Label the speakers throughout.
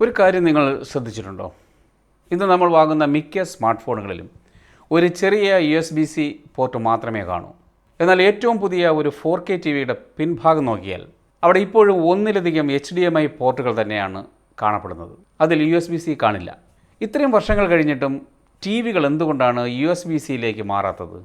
Speaker 1: ഒരു കാര്യം നിങ്ങൾ ശ്രദ്ധിച്ചിട്ടുണ്ടോ? ഇന്ന് നമ്മൾ വാങ്ങുന്ന മിക്ക സ്മാർട്ട് ഫോണുകളിലും ഒരു ചെറിയ USB-C പോർട്ട് മാത്രമേ കാണൂ. എന്നാൽ ഏറ്റവും പുതിയ ഒരു 4K ടിവിയുടെ പിൻഭാഗം നോക്കിയാൽ അവിടെ ഇപ്പോഴും ഒന്നിലധികം HDMI പോർട്ടുകൾ തന്നെയാണ് കാണപ്പെടുന്നത്. അതിൽ USB-C കാണില്ല. ഇത്രയും വർഷങ്ങൾ കഴിഞ്ഞിട്ടും ടിവികൾ എന്തുകൊണ്ടാണ് USB-Cയിലേക്ക് മാറാത്തത്?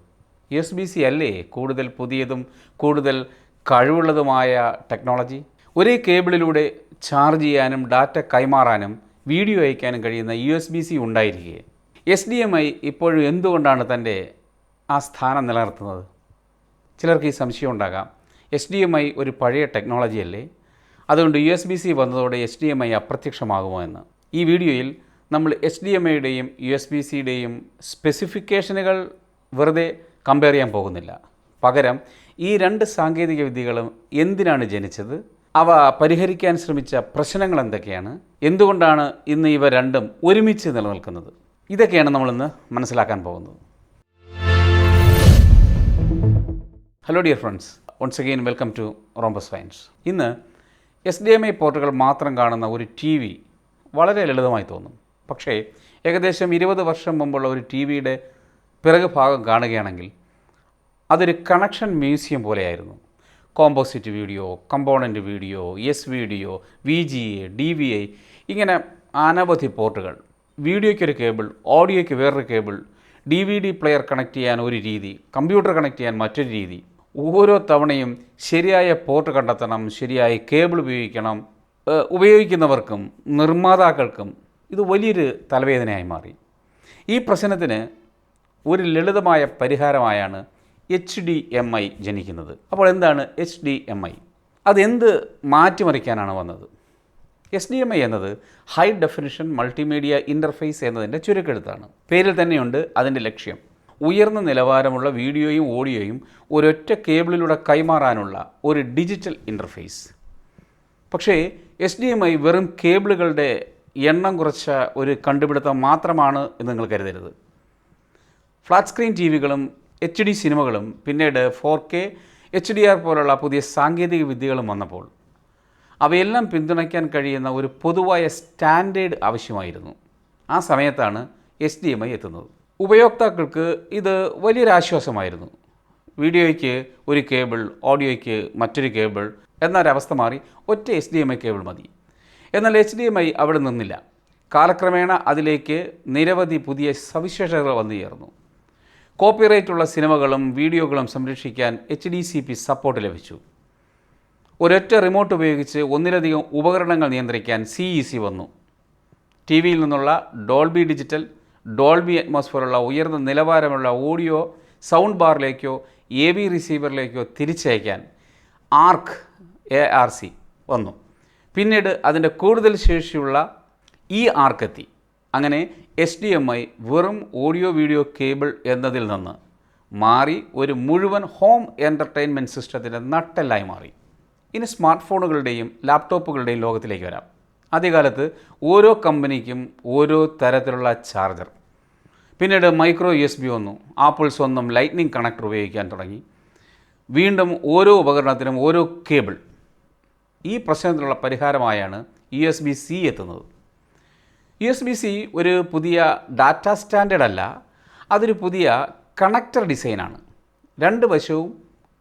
Speaker 1: USB-C അല്ലേ കൂടുതൽ പുതിയതും കൂടുതൽ കഴിവുള്ളതുമായ ടെക്നോളജി? ഒരേ കേബിളിലൂടെ ചാർജ് ചെയ്യാനും ഡാറ്റ കൈമാറാനും വീഡിയോ അയക്കാനും കഴിയുന്ന USB-C ഉണ്ടായിരിക്കെ HDMI ഇപ്പോഴും എന്തുകൊണ്ടാണ് തൻ്റെ ആ സ്ഥാനം നിലനിർത്തുന്നത്? ചിലർക്ക് ഈ സംശയം ഉണ്ടാകാം. HDMI ഒരു പഴയ ടെക്നോളജി അല്ലേ, അതുകൊണ്ട് USB-C വന്നതോടെ HDMI അപ്രത്യക്ഷമാകുമോ എന്ന്. ഈ വീഡിയോയിൽ നമ്മൾ HDMIയുടെയും USB-Cയുടെയും സ്പെസിഫിക്കേഷനുകൾ വെറുതെ കമ്പയർ ചെയ്യാൻ പോകുന്നില്ല. പകരം ഈ രണ്ട് സാങ്കേതിക വിദ്യകളും എന്തിനാണ് ജനിച്ചത്, അവ പരിഹരിക്കാൻ ശ്രമിച്ച പ്രശ്നങ്ങൾ എന്തൊക്കെയാണ്, എന്തുകൊണ്ടാണ് ഇന്ന് ഇവ രണ്ടും ഒരുമിച്ച് നിലനിൽക്കുന്നത്, ഇതൊക്കെയാണ് നമ്മളിന്ന് മനസ്സിലാക്കാൻ പോകുന്നത്. Hello dear friends, once again welcome to Rhombus Science. ഇന്ന് HDMI പോർട്ടുകൾ മാത്രം കാണുന്ന ഒരു ടി വി വളരെ ലളിതമായി തോന്നും. പക്ഷേ ഏകദേശം 20 വർഷം മുമ്പുള്ള ഒരു ടി വിയുടെ പിറകു ഭാഗം കാണുകയാണെങ്കിൽ അതൊരു കണക്ഷൻ മ്യൂസിയം പോലെയായിരുന്നു. Composite video, component video, video, VGA, DVI, ഇങ്ങനെ അനവധി പോർട്ടുകൾ. വീഡിയോയ്ക്കൊരു കേബിൾ, ഓഡിയോയ്ക്ക് വേറൊരു കേബിൾ, DVD പ്ലെയർ കണക്ട് ചെയ്യാൻ ഒരു രീതി, കമ്പ്യൂട്ടർ കണക്ട് ചെയ്യാൻ മറ്റൊരു രീതി. ഓരോ തവണയും ശരിയായ പോർട്ട് കണ്ടെത്തണം, ശരിയായ കേബിൾ ഉപയോഗിക്കണം. ഉപയോഗിക്കുന്നവർക്കും നിർമ്മാതാക്കൾക്കും ഇത് വലിയൊരു തലവേദനയായി മാറി. ഈ പ്രശ്നത്തിന് ഒരു ലളിതമായ പരിഹാരമായാണ് HDMI ജനിക്കുന്നത്. അപ്പോൾ എന്താണ് HDMI? അതെന്ത് മാറ്റിമറിക്കാനാണ് വന്നത്? HDMI എന്നത് ഹൈ ഡെഫിനിഷൻ മൾട്ടിമീഡിയ ഇൻ്റർഫേസ് എന്നതിൻ്റെ ചുരുക്കെഴുത്താണ്. പേരിൽ തന്നെയുണ്ട് അതിൻ്റെ ലക്ഷ്യം. ഉയർന്ന നിലവാരമുള്ള വീഡിയോയും ഓഡിയോയും ഒരൊറ്റ കേബിളിലൂടെ കൈമാറാനുള്ള ഒരു ഡിജിറ്റൽ ഇൻ്റർഫേസ്. പക്ഷേ HDMI വെറും കേബിളുകളുടെ എണ്ണം കുറച്ച ഒരു കണ്ടുപിടുത്തം മാത്രമാണ് എന്ന് നിങ്ങൾ കരുതരുത്. ഫ്ലാറ്റ് സ്ക്രീൻ ടി വികളും HD സിനിമകളും പിന്നീട് 4K HDR പോലുള്ള പുതിയ സാങ്കേതിക വിദ്യകളും വന്നപ്പോൾ അവയെല്ലാം പിന്തുണയ്ക്കാൻ കഴിയുന്ന ഒരു പൊതുവായ സ്റ്റാൻഡേർഡ് ആവശ്യമായിരുന്നു. ആ സമയത്താണ് HDMI എത്തുന്നത്. ഉപയോക്താക്കൾക്ക് ഇത് വലിയൊരാശ്വാസമായിരുന്നു. വീഡിയോയ്ക്ക് ഒരു കേബിൾ, ഓഡിയോയ്ക്ക് മറ്റൊരു കേബിൾ എന്നൊരവസ്ഥ മാറി ഒറ്റ HDMI കേബിൾ മതി. എന്നാൽ HDMI അവിടെ നിന്നില്ല. കാലക്രമേണ അതിലേക്ക് നിരവധി പുതിയ സവിശേഷതകൾ വന്നു ചേർന്നു. കോപ്പിറൈറ്റുള്ള സിനിമകളും വീഡിയോകളും സംരക്ഷിക്കാൻ HDCP സപ്പോർട്ട് ലഭിച്ചു. ഒരൊറ്റ റിമോട്ട് ഉപയോഗിച്ച് ഒന്നിലധികം ഉപകരണങ്ങൾ നിയന്ത്രിക്കാൻ CEC വന്നു. ടി വിയിൽ നിന്നുള്ള ഡോൾബി ഡിജിറ്റൽ, ഡോൾബി അറ്റ്മോസ് പോലുള്ള ഉയർന്ന നിലവാരമുള്ള ഓഡിയോ സൗണ്ട് ബാറിലേക്കോ AV റിസീവറിലേക്കോ തിരിച്ചയക്കാൻ ARC വന്നു. പിന്നീട് അതിൻ്റെ കൂടുതൽ ശേഷിയുള്ള EARC എത്തി. അങ്ങനെ HDMI വെറും ഓഡിയോ വീഡിയോ കേബിൾ എന്നതിൽ നിന്ന് മാറി ഒരു മുഴുവൻ ഹോം എൻ്റർടൈൻമെൻറ്റ് സിസ്റ്റത്തിൻ്റെ നട്ടെല്ലായി മാറി. ഇനി സ്മാർട്ട് ഫോണുകളുടെയും ലാപ്ടോപ്പുകളുടെയും ലോകത്തിലേക്ക് വരാം. ആദ്യകാലത്ത് ഓരോ കമ്പനിക്കും ഓരോ തരത്തിലുള്ള ചാർജർ. പിന്നീട് മൈക്രോ USB വന്നു. ആപ്പിൾ സ്വന്തം ലൈറ്റ്നിങ് കണക്ടർ ഉപയോഗിക്കാൻ തുടങ്ങി. വീണ്ടും ഓരോ ഉപകരണത്തിനും ഓരോ കേബിൾ. ഈ പ്രശ്നത്തിനുള്ള പരിഹാരമായാണ് USB-C എത്തുന്നത്. USB-C ഒരു പുതിയ ഡാറ്റ സ്റ്റാൻഡേർഡ് അല്ല, അതൊരു പുതിയ കണക്ടർ ഡിസൈനാണ്. രണ്ട് വശവും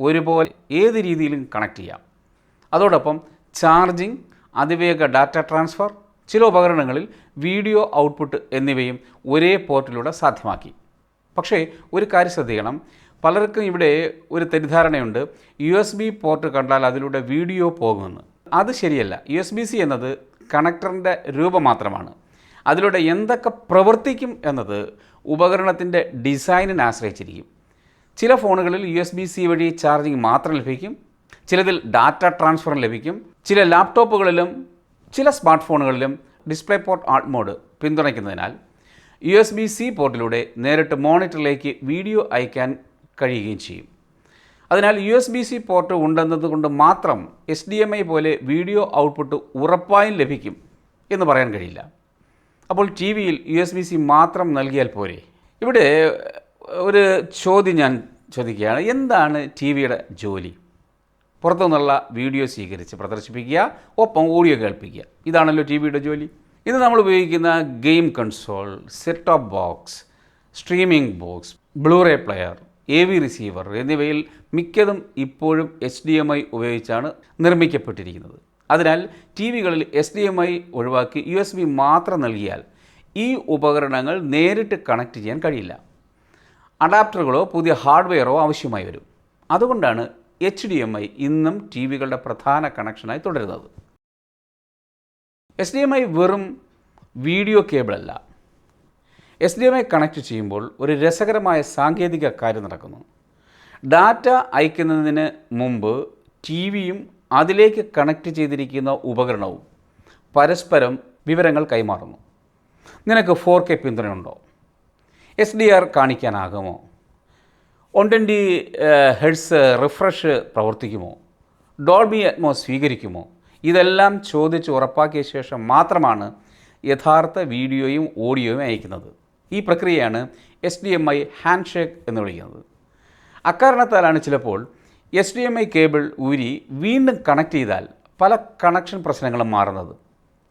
Speaker 1: ഒരുപോലെ ഏത് രീതിയിലും കണക്ട് ചെയ്യാം. അതോടൊപ്പം ചാർജിങ്, അതിവേഗ ഡാറ്റ ട്രാൻസ്ഫർ, ചില ഉപകരണങ്ങളിൽ വീഡിയോ ഔട്ട്പുട്ട് എന്നിവയും ഒരേ പോർട്ടിലൂടെ സാധ്യമാക്കി. പക്ഷേ ഒരു കാര്യം ശ്രദ്ധിക്കണം, പലർക്കും ഇവിടെ ഒരു തെറ്റിദ്ധാരണയുണ്ട്. USB പോർട്ട് കണ്ടാൽ അതിലൂടെ വീഡിയോ പോകുമെന്ന്. അത് ശരിയല്ല. USB-C എന്നത് കണക്ടറിൻ്റെ രൂപം മാത്രമാണ്. അതിലൂടെ എന്തൊക്കെ പ്രവർത്തിക്കും എന്നത് ഉപകരണത്തിൻ്റെ ഡിസൈനിനെ ആശ്രയിച്ചിരിക്കും. ചില ഫോണുകളിൽ USB-C വഴി ചാർജിങ് മാത്രം ലഭിക്കും, ചിലതിൽ ഡാറ്റ ട്രാൻസ്ഫറും ലഭിക്കും. ചില ലാപ്ടോപ്പുകളിലും ചില സ്മാർട്ട് ഫോണുകളിലും ഡിസ്പ്ലേ പോർട്ട് ആർട്ട് മോഡ് പിന്തുണയ്ക്കുന്നതിനാൽ USB-C പോർട്ടിലൂടെ നേരിട്ട് മോണിറ്ററിലേക്ക് വീഡിയോ അയക്കാൻ കഴിയുകയും ചെയ്യും. അതിനാൽ USB-C പോർട്ട് ഉണ്ടെന്നതുകൊണ്ട് മാത്രം HDMI പോലെ വീഡിയോ ഔട്ട്പുട്ട് ഉറപ്പായും ലഭിക്കും എന്ന് പറയാൻ കഴിയില്ല. അപ്പോൾ ടി വിയിൽ USB-C മാത്രം നൽകിയാൽ പോരെ? ഇവിടെ ഒരു ചോദ്യം ഞാൻ ചോദിക്കുകയാണ്. എന്താണ് ടി വിയുടെ ജോലി? പുറത്തുനിന്നുള്ള വീഡിയോ സ്വീകരിച്ച് പ്രദർശിപ്പിക്കുക, ഒപ്പം ഓഡിയോ കേൾപ്പിക്കുക. ഇതാണല്ലോ ടി വിയുടെ ജോലി. ഇത് നമ്മൾ ഉപയോഗിക്കുന്ന game console, set top box, streaming box, blue ray player, AV receiver എന്നിവയിൽ മിക്കതും ഇപ്പോഴും HDMI ഉപയോഗിച്ചാണ് നിർമ്മിക്കപ്പെട്ടിരിക്കുന്നത്. അതിനാൽ ടി വികളിൽ HDMI ഒഴിവാക്കി USB മാത്രം നൽകിയാൽ ഈ ഉപകരണങ്ങൾ നേരിട്ട് കണക്ട് ചെയ്യാൻ കഴിയില്ല. അഡാപ്റ്ററുകളോ പുതിയ ഹാർഡ്വെയറോ ആവശ്യമായി വരും. അതുകൊണ്ടാണ് HDMI ഇന്നും ടി വികളുടെ പ്രധാന കണക്ഷനായി തുടരുന്നത്. HDMI വെറും വീഡിയോ കേബിളല്ല. HDMI കണക്ട് ചെയ്യുമ്പോൾ ഒരു രസകരമായ സാങ്കേതിക കാര്യം നടക്കുന്നു. ഡാറ്റ അയക്കുന്നതിന് മുമ്പ് ടി വിയും അതിലേക്ക് കണക്ട് ചെയ്തിരിക്കുന്ന ഉപകരണവും പരസ്പരം വിവരങ്ങൾ കൈമാറുന്നു. നിനക്ക് 4K പിന്തുണയുണ്ടോ? HDR കാണിക്കാനാകുമോ? 120 Hz റിഫ്രഷ് പ്രവർത്തിക്കുമോ? ഡോൾബി അറ്റ്മോസ് സ്വീകരിക്കുമോ? ഇതെല്ലാം ചോദിച്ച് ഉറപ്പാക്കിയ ശേഷം മാത്രമാണ് യഥാർത്ഥ വീഡിയോയും ഓഡിയോയും അയക്കുന്നത്. ഈ പ്രക്രിയയാണ് HDMI ഹാൻഡ് ഷേക്ക് എന്ന് വിളിക്കുന്നത്. അക്കാരണത്താലാണ് ചിലപ്പോൾ HDMI കേബിൾ ഊരി വീണ്ടും കണക്ട് ചെയ്താൽ പല കണക്ഷൻ പ്രശ്നങ്ങളും മാറുന്നത്.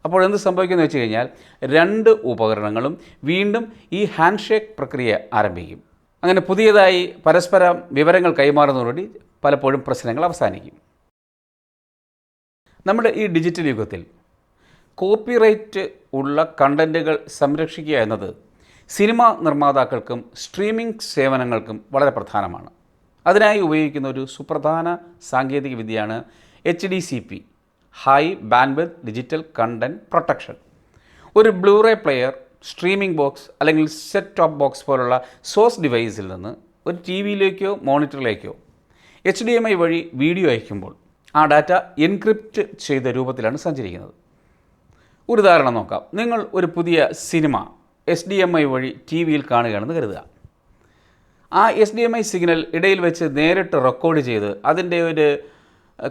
Speaker 1: അപ്പോൾ എന്ത് സംഭവിക്കുമെന്ന് വെച്ച് കഴിഞ്ഞാൽ രണ്ട് ഉപകരണങ്ങളും വീണ്ടും ഈ ഹാൻഡ് ഷേക്ക് പ്രക്രിയ ആരംഭിക്കും. അങ്ങനെ പുതിയതായി പരസ്പരം വിവരങ്ങൾ കൈമാറുന്നതോടുകൂടി പലപ്പോഴും പ്രശ്നങ്ങൾ അവസാനിക്കും. നമ്മുടെ ഈ ഡിജിറ്റൽ യുഗത്തിൽ കോപ്പിറൈറ്റ് ഉള്ള കണ്ടൻറ്റുകൾ സംരക്ഷിക്കുക എന്നത് സിനിമാ നിർമ്മാതാക്കൾക്കും സ്ട്രീമിംഗ് സേവനങ്ങൾക്കും വളരെ പ്രധാനമാണ്. അതിനായി ഉപയോഗിക്കുന്ന ഒരു സുപ്രധാന സാങ്കേതിക വിദ്യയാണ് HDCP, high bandwidth digital content protection. ഒരു ബ്ലൂറേ പ്ലെയർ, സ്ട്രീമിംഗ് ബോക്സ് അല്ലെങ്കിൽ സെറ്റ് ടോപ്പ് ബോക്സ് പോലുള്ള സോഴ്സ് ഡിവൈസിൽ നിന്ന് ഒരു ടി വിയിലേക്കോ മോണിറ്ററിലേക്കോ HDMI വഴി വീഡിയോ അയക്കുമ്പോൾ ആ ഡാറ്റ എൻക്രിപ്റ്റ് ചെയ്ത രൂപത്തിലാണ് സഞ്ചരിക്കുന്നത്. ഒരു ഉദാഹരണം നോക്കാം. നിങ്ങൾ ഒരു പുതിയ സിനിമ HDMI വഴി ടി വിയിൽ കാണുകയാണെന്ന് കരുതുക. ആ HDMI സിഗ്നൽ ഇടയിൽ വെച്ച് നേരിട്ട് റെക്കോർഡ് ചെയ്ത് അതിൻ്റെ ഒരു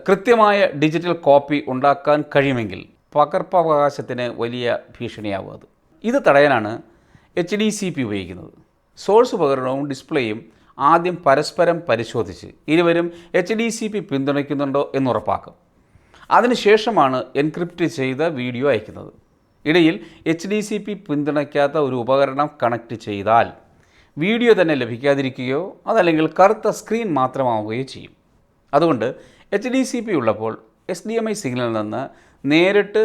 Speaker 1: കൃത്യമായ ഡിജിറ്റൽ കോപ്പി ഉണ്ടാക്കാൻ കഴിയുമെങ്കിൽ പകർപ്പവകാശത്തിന് വലിയ ഭീഷണിയാവും അത്. ഇത് തടയാനാണ് HDCP ഉപയോഗിക്കുന്നത്. സോഴ്സ് ഉപകരണവും ഡിസ്പ്ലേയും ആദ്യം പരസ്പരം പരിശോധിച്ച് ഇരുവരും HDCP പിന്തുണയ്ക്കുന്നുണ്ടോ എന്നുറപ്പാക്കും. അതിനുശേഷമാണ് എൻക്രിപ്റ്റ് ചെയ്ത വീഡിയോ അയക്കുന്നത്. ഇടയിൽ HDCP പിന്തുണയ്ക്കാത്ത ഒരു ഉപകരണം കണക്ട് ചെയ്താൽ വീഡിയോ തന്നെ ലഭിക്കാതിരിക്കുകയോ അതല്ലെങ്കിൽ കറുത്ത സ്ക്രീൻ മാത്രമാവുകയോ ചെയ്യും. അതുകൊണ്ട് HDCP ഉള്ളപ്പോൾ HDMI സിഗ്നലിൽ നിന്ന് നേരിട്ട്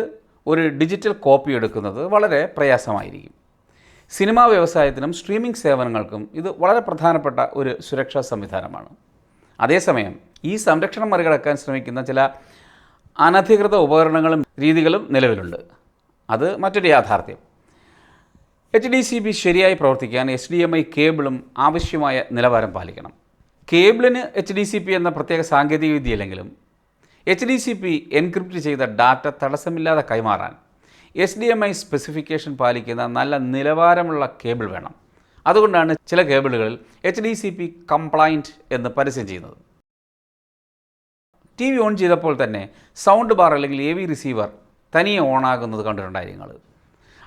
Speaker 1: ഒരു ഡിജിറ്റൽ കോപ്പി എടുക്കുന്നത് വളരെ പ്രയാസമായിരിക്കും. സിനിമാ വ്യവസായത്തിനും സ്ട്രീമിംഗ് സേവനങ്ങൾക്കും ഇത് വളരെ പ്രധാനപ്പെട്ട ഒരു സുരക്ഷാ സംവിധാനമാണ്. അതേസമയം ഈ സംരക്ഷണം മറികടക്കാൻ ശ്രമിക്കുന്ന ചില അനധികൃത ഉപകരണങ്ങളും രീതികളും നിലവിലുണ്ട്. അത് മറ്റൊരു യാഥാർത്ഥ്യം. HDCP ശരിയായി പ്രവർത്തിക്കാൻ HDMI കേബിളും ആവശ്യമായ നിലവാരം പാലിക്കണം. കേബിളിന് HDCP എന്ന പ്രത്യേക സാങ്കേതിക വിദ്യയില്ലെങ്കിലും HDCP എൻക്രിപ്റ്റ് ചെയ്ത ഡാറ്റ തടസ്സമില്ലാതെ കൈമാറാൻ HDMI സ്പെസിഫിക്കേഷൻ പാലിക്കുന്ന നല്ല നിലവാരമുള്ള കേബിൾ വേണം. അതുകൊണ്ടാണ് ചില കേബിളുകളിൽ HDCP കംപ്ലൈൻറ്റ് എന്ന് പരസ്യം ചെയ്യുന്നത്. ടി വി ഓൺ ചെയ്തപ്പോൾ തന്നെ സൗണ്ട് ബാർ അല്ലെങ്കിൽ AV റിസീവർ തനിയെ ഓണാകുന്നത് കണ്ടിട്ടുണ്ടായി നിങ്ങൾ.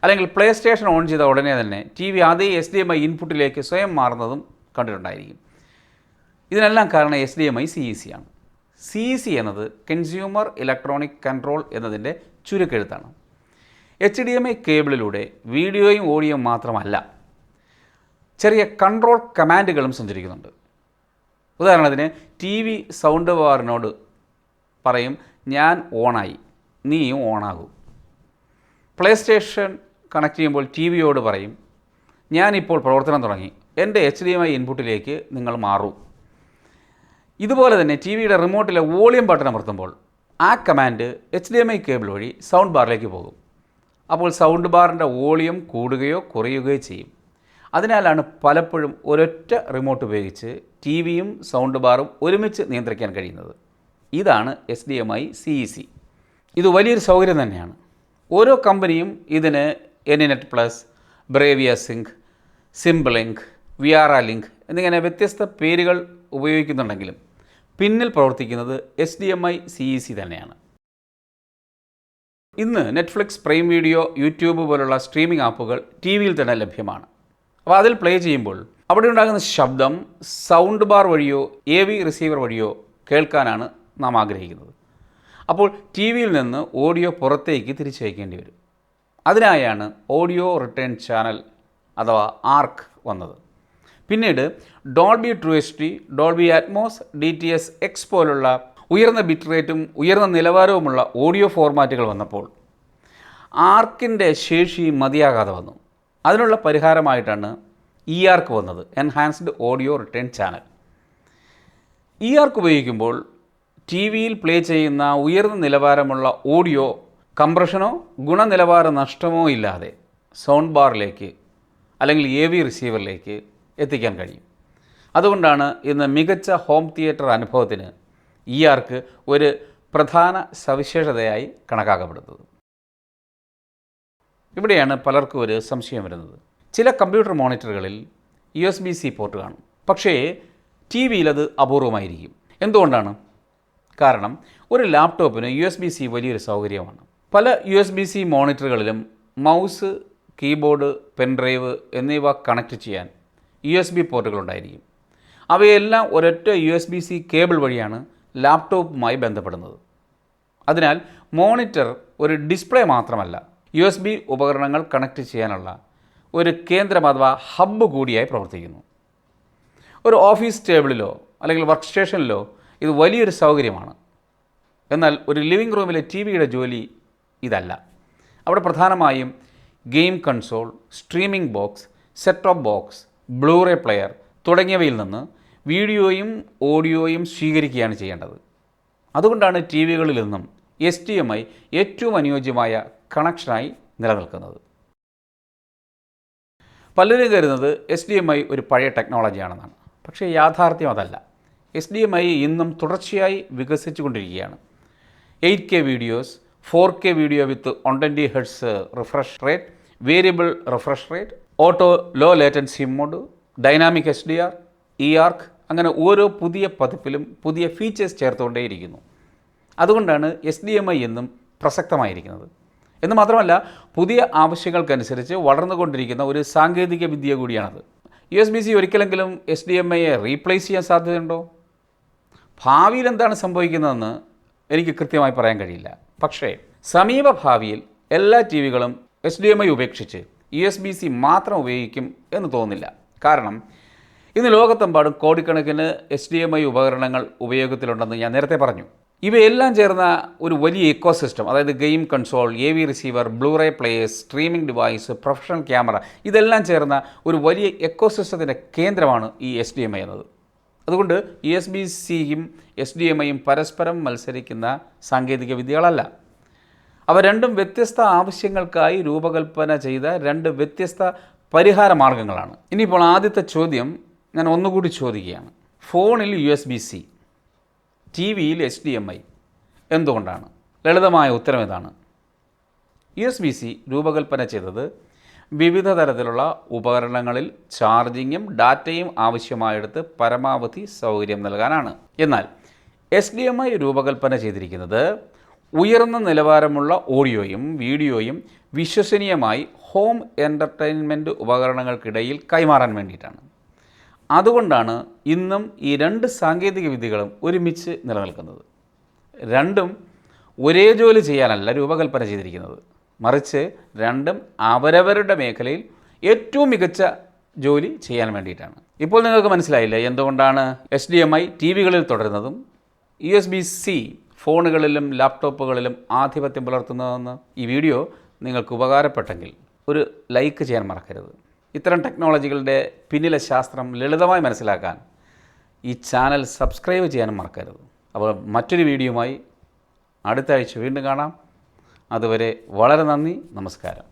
Speaker 1: അല്ലെങ്കിൽ പ്ലേ സ്റ്റേഷൻ ഓൺ ചെയ്ത ഉടനെ തന്നെ ടി വി അതേ HDMI ഇൻപുട്ടിലേക്ക് സ്വയം മാറുന്നതും കണ്ടിട്ടുണ്ടായിരിക്കും. ഇതിനെല്ലാം കാരണം HDMI CEC ആണ്. CEC എന്നത് കൺസ്യൂമർ ഇലക്ട്രോണിക് കൺട്രോൾ എന്നതിൻ്റെ ചുരുക്കെഴുത്താണ്. HDMI കേബിളിലൂടെ വീഡിയോയും ഓഡിയോയും മാത്രമല്ല ചെറിയ കൺട്രോൾ കമാൻഡുകളും സഞ്ചരിക്കുന്നുണ്ട്. ഉദാഹരണത്തിന് TV സൗണ്ട് ബാറിനോട് പറയും, ഞാൻ ഓണായി, നീയും ഓണാകൂ. പ്ലേ സ്റ്റേഷൻ കണക്ട് ചെയ്യുമ്പോൾ TVയോട് പറയും, ഞാനിപ്പോൾ പ്രവർത്തനം തുടങ്ങി, എൻ്റെ HDMI ഇൻപുട്ടിലേക്ക് നിങ്ങൾ മാറൂ. ഇതുപോലെ തന്നെ TVയുടെ റിമോട്ടിലെ വോളിയം ബട്ടൺ അമർത്തുമ്പോൾ ആ കമാൻഡ് HDMI കേബിൾ വഴി സൗണ്ട് ബാറിലേക്ക് പോകും. അപ്പോൾ സൗണ്ട് ബാറിൻ്റെ വോളിയം കൂടുകയോ കുറയുകയോ ചെയ്യും. അതിനാലാണ് പലപ്പോഴും ഒരൊറ്റ റിമോട്ട് ഉപയോഗിച്ച് TVയും സൗണ്ട് ബാറും ഒരുമിച്ച് നിയന്ത്രിക്കാൻ കഴിയുന്നത്. ഇതാണ് HDMI CEC. ഇത് വലിയൊരു സൗകര്യം തന്നെയാണ്. ഓരോ കമ്പനിയും ഇതിന് Anynet Plus, Bravia Sync, Simblink, Viara Link എന്നിങ്ങനെ വ്യത്യസ്ത പേരുകൾ ഉപയോഗിക്കുന്നുണ്ടെങ്കിലും പിന്നിൽ പ്രവർത്തിക്കുന്നത് HDMI CEC തന്നെയാണ്. ഇന്ന് നെറ്റ്ഫ്ലിക്സ്, പ്രൈം വീഡിയോ, യൂട്യൂബ് പോലുള്ള സ്ട്രീമിംഗ് ആപ്പുകൾ TVയിൽ തന്നെ ലഭ്യമാണ്. അപ്പോൾ അതിൽ പ്ലേ ചെയ്യുമ്പോൾ അവിടെ ഉണ്ടാകുന്ന ശബ്ദം സൗണ്ട് ബാർ വഴിയോ AV റിസീവർ വഴിയോ കേൾക്കാനാണ് നാം ആഗ്രഹിക്കുന്നത്. അപ്പോൾ TVയിൽ നിന്ന് ഓഡിയോ പുറത്തേക്ക് തിരിച്ചയക്കേണ്ടി വരും. അതിനായാണ് ഓഡിയോ റിട്ടേൺ ചാനൽ അഥവാ ആർക്ക് വന്നത്. പിന്നീട് Dolby true HD, Dolby Atmos, DTS X പോലുള്ള ഉയർന്ന ബിറ്റ് റേറ്റും ഉയർന്ന നിലവാരവുമുള്ള ഓഡിയോ ഫോർമാറ്റുകൾ വന്നപ്പോൾ ആർക്കിൻ്റെ ശേഷി മതിയാകാതെ വന്നു. അതിനുള്ള പരിഹാരമായിട്ടാണ് ആർക്ക് വന്നത്, എൻഹാൻസ്ഡ് ഓഡിയോ റിട്ടേൺ ചാനൽ. ആർക്ക് ഉപയോഗിക്കുമ്പോൾ ടി വിയിൽ പ്ലേ ചെയ്യുന്ന ഉയർന്ന നിലവാരമുള്ള ഓഡിയോ കംപ്രഷനോ ഗുണനിലവാര നഷ്ടമോ ഇല്ലാതെ സൗണ്ട് ബാറിലേക്ക് അല്ലെങ്കിൽ AV റിസീവറിലേക്ക് എത്തിക്കാൻ കഴിയും. അതുകൊണ്ടാണ് ഇന്ന് മികച്ച ഹോം തിയേറ്റർ അനുഭവത്തിന് ആർക്ക് ഒരു പ്രധാന സവിശേഷതയായി കണക്കാക്കപ്പെടുന്നത്. ഇവിടെയാണ് പലർക്കും ഒരു സംശയം വരുന്നത്. ചില കമ്പ്യൂട്ടർ മോണിറ്ററുകളിൽ USB-C പോർട്ട് കാണും, പക്ഷേ ടി വിയിൽ അത് അപൂർവമായിരിക്കും. എന്തുകൊണ്ടാണ്? കാരണം ഒരു ലാപ്ടോപ്പിന് USB-C വലിയൊരു സൗകര്യമാണ്. പല USB-C മോണിറ്ററുകളിലും മൗസ്, കീബോർഡ്, പെൻഡ്രൈവ് എന്നിവ കണക്ട് ചെയ്യാൻ USB പോർട്ടുകളുണ്ടായിരിക്കും. അവയെല്ലാം ഒരൊറ്റ USB-C കേബിൾ വഴിയാണ് ലാപ്ടോപ്പുമായി ബന്ധപ്പെടുന്നത്. അതിനാൽ മോണിറ്റർ ഒരു ഡിസ്പ്ലേ മാത്രമല്ല, USB ഉപകരണങ്ങൾ കണക്ട് ചെയ്യാനുള്ള ഒരു കേന്ദ്രം അഥവാ ഹബ്ബ് കൂടിയായി പ്രവർത്തിക്കുന്നു. ഒരു ഓഫീസ് ടേബിളിലോ അല്ലെങ്കിൽ വർക്ക് സ്റ്റേഷനിലോ ഇത് വലിയൊരു സൗകര്യമാണ്. എന്നാൽ ഒരു ലിവിംഗ് റൂമിലെ TVയുടെ ജോലി ഇതല്ല. അവിടെ പ്രധാനമായും game console, streaming box, set top box, blue ray player തുടങ്ങിയവയിൽ നിന്ന് വീഡിയോയും ഓഡിയോയും സ്വീകരിക്കുകയാണ് ചെയ്യേണ്ടത്. അതുകൊണ്ടാണ് TVകളിൽ നിന്നും HDMI ഏറ്റവും അനുയോജ്യമായ കണക്ഷനായി നിലനിൽക്കുന്നത്. പലരും കരുതുന്നത് HDMI ഒരു പഴയ ടെക്നോളജിയാണെന്നാണ്. പക്ഷേ യാഥാർത്ഥ്യം അതല്ല. HDMI ഇന്നും തുടർച്ചയായി വികസിച്ചുകൊണ്ടിരിക്കുകയാണ്. 8K videos, 4K video with 120 Hz refresh rate, variable refresh rate, auto low latency mode, dynamic HDR, ARC അങ്ങനെ ഓരോ പുതിയ പതിപ്പിലും പുതിയ ഫീച്ചേഴ്സ് ചേർത്തുകൊണ്ടേയിരിക്കുന്നു. അതുകൊണ്ടാണ് HDMI എന്നും പ്രസക്തമായിരിക്കുന്നത്. എന്ന് മാത്രമല്ല, പുതിയ ആവശ്യങ്ങൾക്കനുസരിച്ച് വളർന്നുകൊണ്ടിരിക്കുന്ന ഒരു സാങ്കേതിക വിദ്യ കൂടിയാണത്. USB-C ഒരിക്കലെങ്കിലും HDMIയെ റീപ്ലേസ് ചെയ്യാൻ സാധ്യതയുണ്ടോ? ഭാവിയിൽ എന്താണ് സംഭവിക്കുന്നതെന്ന് എനിക്ക് കൃത്യമായി പറയാൻ കഴിയില്ല. പക്ഷേ സമീപ ഭാവിയിൽ എല്ലാ TVകളും HDMI ഉപേക്ഷിച്ച് USB-C മാത്രം ഉപയോഗിക്കും എന്ന് തോന്നുന്നില്ല. കാരണം ഇന്ന് ലോകത്തെമ്പാടും കോടിക്കണക്കിന് HDMI ഉപകരണങ്ങൾ ഉപയോഗത്തിലുണ്ടെന്ന് ഞാൻ നേരത്തെ പറഞ്ഞു. ഇവയെല്ലാം ചേർന്ന ഒരു വലിയ ഇക്കോസിസ്റ്റം, അതായത് game console, AV receiver, blue ray players, streaming device, professional camera, ഇതെല്ലാം ചേർന്ന ഒരു വലിയ എക്കോസിസ്റ്റത്തിൻ്റെ കേന്ദ്രമാണ് ഈ HDMI എന്നത്. അതുകൊണ്ട് USB-Cയും HDMIയും പരസ്പരം മത്സരിക്കുന്ന സാങ്കേതിക വിദ്യകളല്ല. അവ രണ്ടും വ്യത്യസ്ത ആവശ്യങ്ങൾക്കായി രൂപകൽപ്പന ചെയ്ത രണ്ട് വ്യത്യസ്ത പരിഹാര മാർഗങ്ങളാണ്. ഇനിയിപ്പോൾ ആദ്യത്തെ ചോദ്യം ഞാൻ ഒന്നുകൂടി ചോദിക്കുകയാണ്. ഫോണിൽ USB-C, TVയിൽ HDMI എന്തുകൊണ്ടാണ്? ലളിതമായ ഉത്തരം ഇതാണ്. USB-C രൂപകൽപ്പന ചെയ്തത് വിവിധ തരത്തിലുള്ള ഉപകരണങ്ങളിൽ ചാർജിങ്ങും ഡാറ്റയും ആവശ്യമായെടുത്ത് പരമാവധി സൗകര്യം നൽകാനാണ്. എന്നാൽ HDMI രൂപകൽപ്പന ചെയ്തിരിക്കുന്നത് ഉയർന്ന നിലവാരമുള്ള ഓഡിയോയും വീഡിയോയും വിശ്വസനീയമായി ഹോം എൻ്റർടൈൻമെൻറ്റ് ഉപകരണങ്ങൾക്കിടയിൽ കൈമാറാൻ വേണ്ടിയിട്ടാണ്. അതുകൊണ്ടാണ് ഇന്നും ഈ രണ്ട് സാങ്കേതിക വിദ്യകളും ഒരുമിച്ച് നിലനിൽക്കുന്നത്. രണ്ടും ഒരേ ജോലി ചെയ്യാനല്ല രൂപകൽപ്പന ചെയ്തിരിക്കുന്നത്, മറിച്ച് രണ്ടും അവരവരുടെ മേഖലയിൽ ഏറ്റവും മികച്ച ജോലി ചെയ്യാൻ വേണ്ടിയിട്ടാണ്. ഇപ്പോൾ നിങ്ങൾക്ക് മനസ്സിലായില്ലേ എന്തുകൊണ്ടാണ് HDMI TVകളിൽ തുടരുന്നതും USB-C ഫോണുകളിലും ലാപ്ടോപ്പുകളിലും ആധിപത്യം പുലർത്തുന്നതെന്ന്? ഈ വീഡിയോ നിങ്ങൾക്ക് ഉപകാരപ്പെട്ടെങ്കിൽ ഒരു ലൈക്ക് ചെയ്യാൻ മറക്കരുത്. ഇത്തരം ടെക്നോളജികളുടെ പിന്നിലെ ശാസ്ത്രം ലളിതമായി മനസ്സിലാക്കാൻ ഈ ചാനൽ സബ്സ്ക്രൈബ് ചെയ്യാനും മറക്കരുത്. അപ്പോൾ മറ്റൊരു വീഡിയോയുമായി അടുത്ത ആഴ്ച വീണ്ടും കാണാം. അതുവരെ വളരെ നന്ദി, നമസ്കാരം.